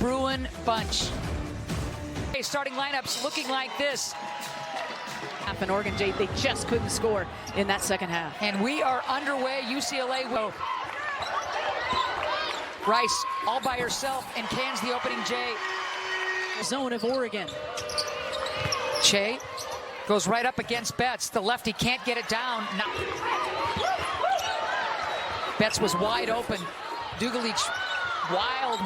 Bruin bunch. Starting lineups looking like this. And Oregon, Jay, they just couldn't score in that second half. And we are underway. UCLA will. Rice all by herself and cans the opening J. Zone of Oregon. Che goes right up against Betts. The lefty can't get it down. No. Betts was wide open. Dugalich wild.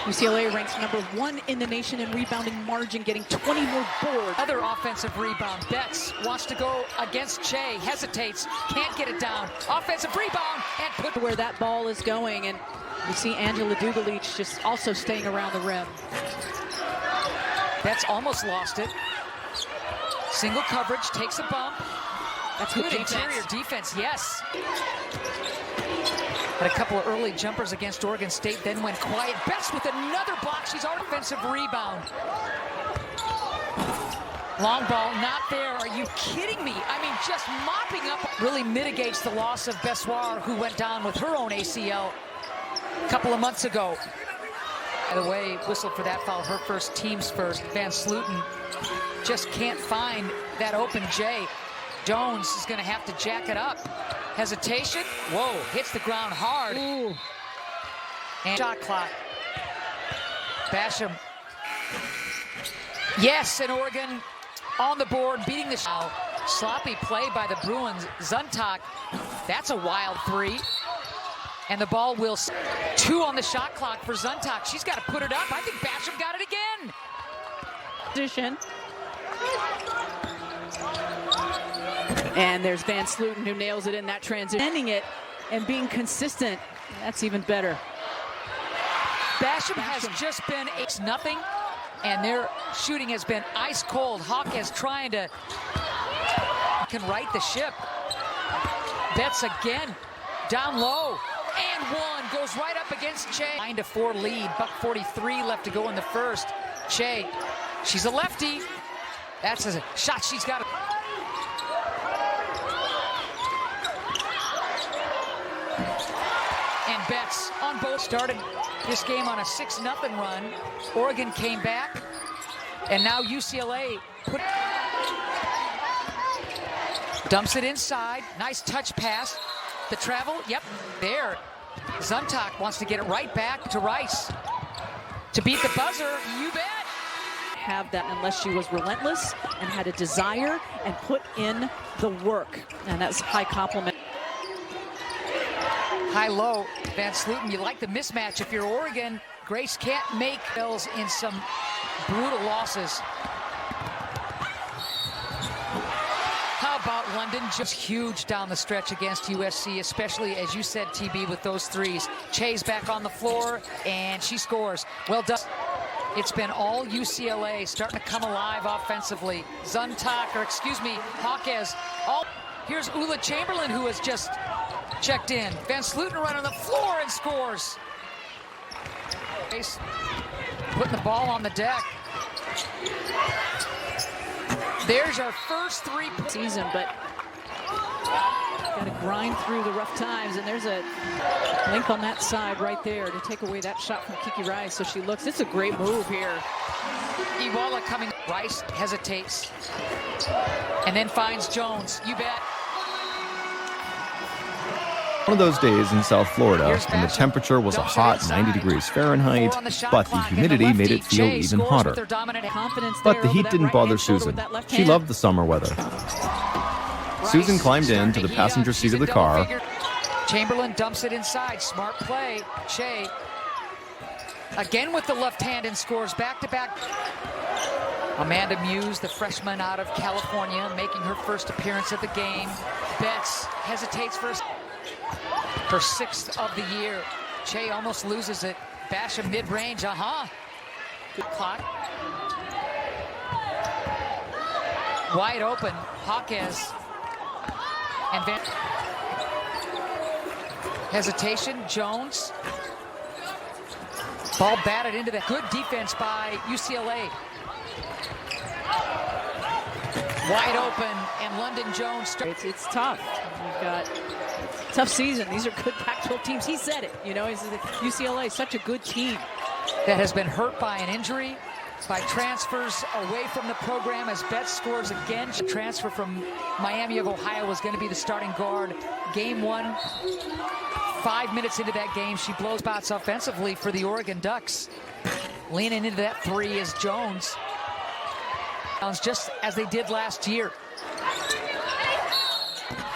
UCLA ranks #1 in the nation in rebounding margin, getting 20 more boards. Other offensive rebound. Betts wants to go against Che, hesitates, can't get it down. Offensive rebound and put where that ball is going, and you see Angela Dugalich just also staying around the rim. Betts almost lost it. Single coverage, takes a bump. That's good interior defense, yes. Had a couple of early jumpers against Oregon State, then went quiet. Betts with another block. She's on offensive rebound. Long ball, not there. Are you kidding me? I mean, just mopping up. Really mitigates the loss of Bessoir, who went down with her own ACL a couple of months ago. By the way, whistled for that foul, her first, team's first. Van Sluten just can't find that open J. Jones is going to have to jack it up. Hesitation. Whoa, hits the ground hard. Ooh. And shot clock. Basham. Yes, and Oregon on the board, beating the shot. Sloppy play by the Bruins. Zuntak, that's a wild three. And the ball will. 2 on the shot clock for Zuntak. She's got to put it up. I think Basham got it again. Position. And there's Van Sluten, who nails it in that transition. Ending it and being consistent, that's even better. Basham has just been 8-0, and their shooting has been ice cold. Hawkes trying to can right the ship. Betts again, down low, and one goes right up against Che. 9-4 lead, $1:43 left to go in the first. Che, she's a lefty. That's a shot she's got to. And Betts on both. Started this game on a 6-0 run. Oregon came back, and now UCLA dumps it inside. Nice touch pass. The travel, yep, there. Zuntak wants to get it right back to Rice. To beat the buzzer, you bet. Have that unless she was relentless and had a desire and put in the work. And that's high compliment. High-low, Van Sluten, you like the mismatch. If you're Oregon, Grace can't make bills in some brutal losses. How about London? Just huge down the stretch against USC, especially, as you said, TB, with those threes. Che's back on the floor, and she scores. Well done. It's been all UCLA starting to come alive offensively. Hawkes. Here's Ula Chamberlain, who has just checked in. Van Sluten right on the floor and scores. Putting the ball on the deck. There's our first 3 season, but got to grind through the rough times, and there's a link on that side right there to take away that shot from Kiki Rice. So she looks, it's a great move here. Iwala coming. Rice hesitates and then finds Jones. You bet. One of those days in South Florida when the temperature was a hot 90 degrees Fahrenheit, but the humidity made it feel even hotter. But the heat didn't bother Susan. She loved the summer weather. Susan climbed into the passenger seat of the car. Chamberlain dumps it inside. Smart play. Che again with the left hand and scores back-to-back. Amanda Muse, the freshman out of California, making her first appearance at the game. Betts hesitates for her 6th of the year. Che almost loses it. Basham mid-range, Good clock. Wide open, Hawkes. And Van. Hesitation, Jones. Ball batted into the good defense by UCLA. Wide open, and London Jones. It's tough. You've got Tough season. These are good Pac-12 teams. He said it, you know, UCLA, such a good team. That has been hurt by an injury, by transfers away from the program as Betts scores again. Transfer from Miami of Ohio was going to be the starting guard. Game one, 5 minutes into that game, she blows spots offensively for the Oregon Ducks. Leaning into that three is Jones. Just as they did last year.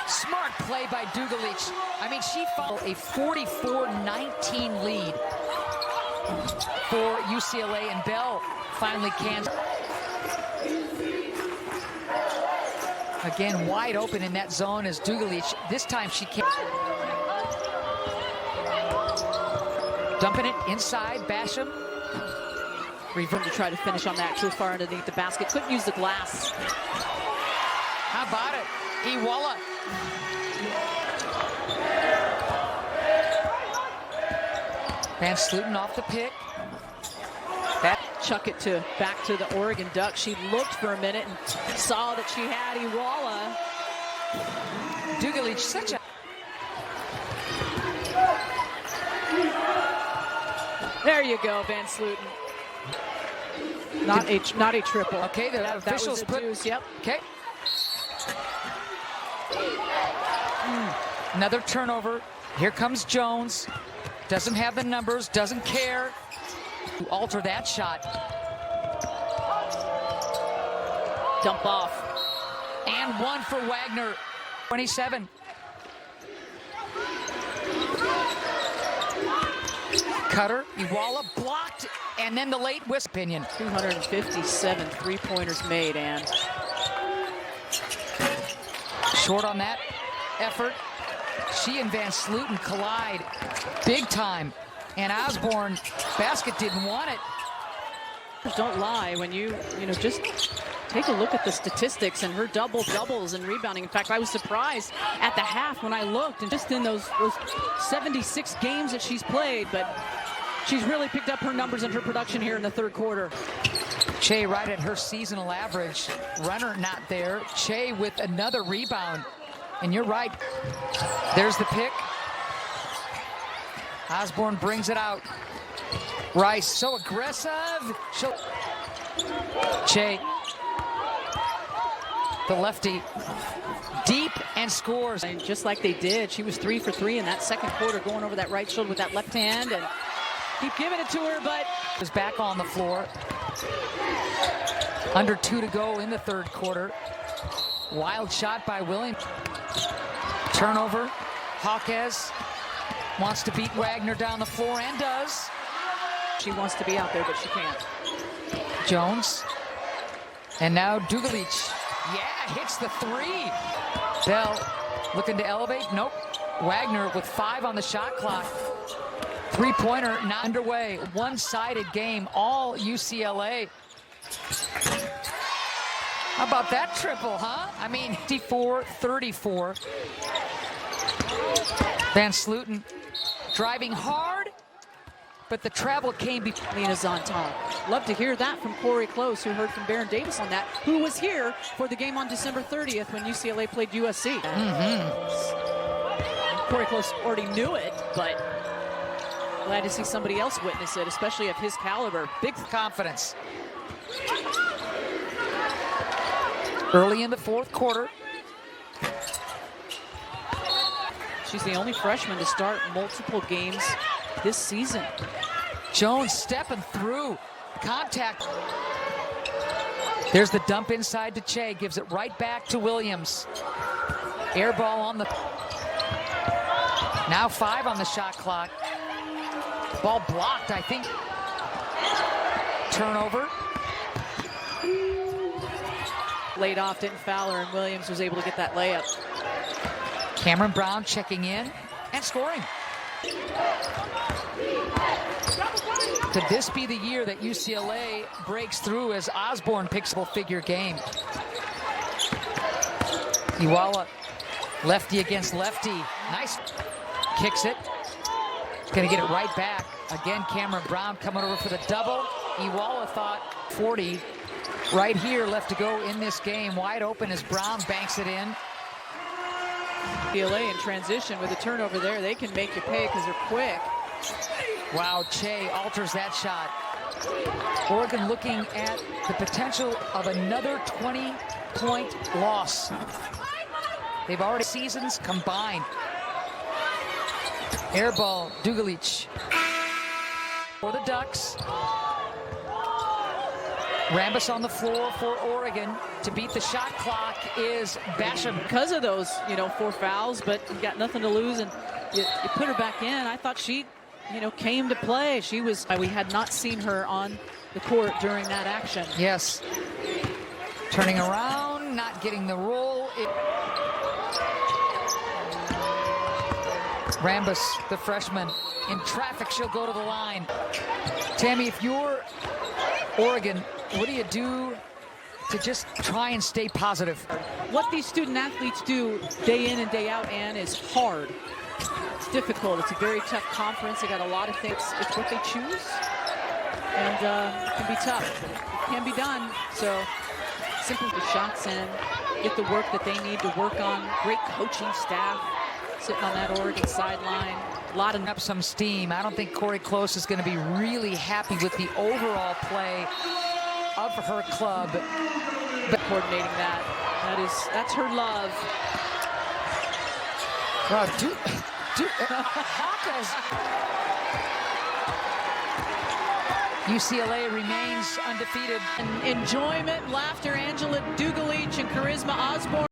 Smart play by Dugalich. I mean, she followed a 44-19 lead for UCLA, and Bell finally can. Again, wide open in that zone is Dugalich. This time she can't. Dumping it inside, Basham. Reverse to try to finish on that too far underneath the basket. Couldn't use the glass. How about it? Iwala. Van Sluten off the pick. Chuck it back to the Oregon Ducks. She looked for a minute and saw that she had Iwala. Dugalich, such a... There you go, Van Sluten. Not a triple. Okay, the officials put... Deuce, yep. Okay. Another turnover. Here comes Jones. Doesn't have the numbers, doesn't care. Alter that shot. Dump off. And one for Wagner. 27. Cutter, Iwala blocked, and then the late whistle. Opinion. 257 three-pointers made, and short on that effort. She and Van Sluten collide big time, and Osborne basket didn't want it. Don't lie when you just take a look at the statistics and her doubles and rebounding. In fact, I was surprised at the half when I looked, and just in those 76 games that she's played, but she's really picked up her numbers and her production here in the third quarter. Che right at her seasonal average. Runner not there. Che with another rebound. And you're right. There's the pick. Osborne brings it out. Rice, so aggressive. Che, the lefty, deep and scores. And just like they did, she was 3 for 3 in that second quarter, going over that right shoulder with that left hand, and keep giving it to her, but is back on the floor. Under 2 to go in the third quarter. Wild shot by Williams. Turnover. Hawkes wants to beat Wagner down the floor, and does. She wants to be out there, but she can't. Jones. And now Dugalich. Yeah, hits the three. Bell looking to elevate. Nope. Wagner with 5 on the shot clock. Three-pointer not underway. One-sided game, all UCLA. How about that triple, huh? I mean, 54-34. Van Sluten driving hard, but the travel came between. Lena's on top. Love to hear that from Corey Close, who heard from Baron Davis on that, who was here for the game on December 30th when UCLA played USC. Corey Close already knew it, but glad to see somebody else witness it, especially of his caliber. Big confidence. Early in the fourth quarter. She's the only freshman to start multiple games this season. Jones stepping through. Contact. There's the dump inside to Che. Gives it right back to Williams. Air ball on the... Now 5 on the shot clock. Ball blocked, I think. Turnover. Laid off, didn't foul her, and Williams was able to get that layup. Cameron Brown checking in and scoring. Could this be the year that UCLA breaks through as Osborne picks a figure game? Iwala, lefty against lefty. Nice. Kicks it. Gonna get it right back. Again, Cameron Brown coming over for the double. Iwala thought 40. Right here, left to go in this game. Wide open as Brown banks it in. UCLA in transition with a turnover there. They can make you pay because they're quick. Wow, Che alters that shot. Oregon looking at the potential of another 20-point loss. They've already seasons combined. Air ball, Dugalich for the Ducks. Rambis on the floor for Oregon. To beat the shot clock is Basham. Because of those, 4 fouls, but you got nothing to lose, and you put her back in. I thought she, came to play. We had not seen her on the court during that action. Yes. Turning around, not getting the roll. Rambis, the freshman, in traffic, she'll go to the line. Tammy, if you're Oregon, what do you do to just try and stay positive? What these student athletes do day in and day out, Ann, is hard. It's difficult. It's a very tough conference. They got a lot of things. It's what they choose, and it can be tough. It can be done. So simply the shots in, get the work that they need to work on. Great coaching staff sitting on that Oregon sideline. A lot of up some steam. I don't think Corey Close is going to be really happy with the overall play of her club. But coordinating that's her love. Wow, Hawkes. UCLA remains undefeated. And enjoyment, laughter, Angela Dugalich and Charisma Osborne.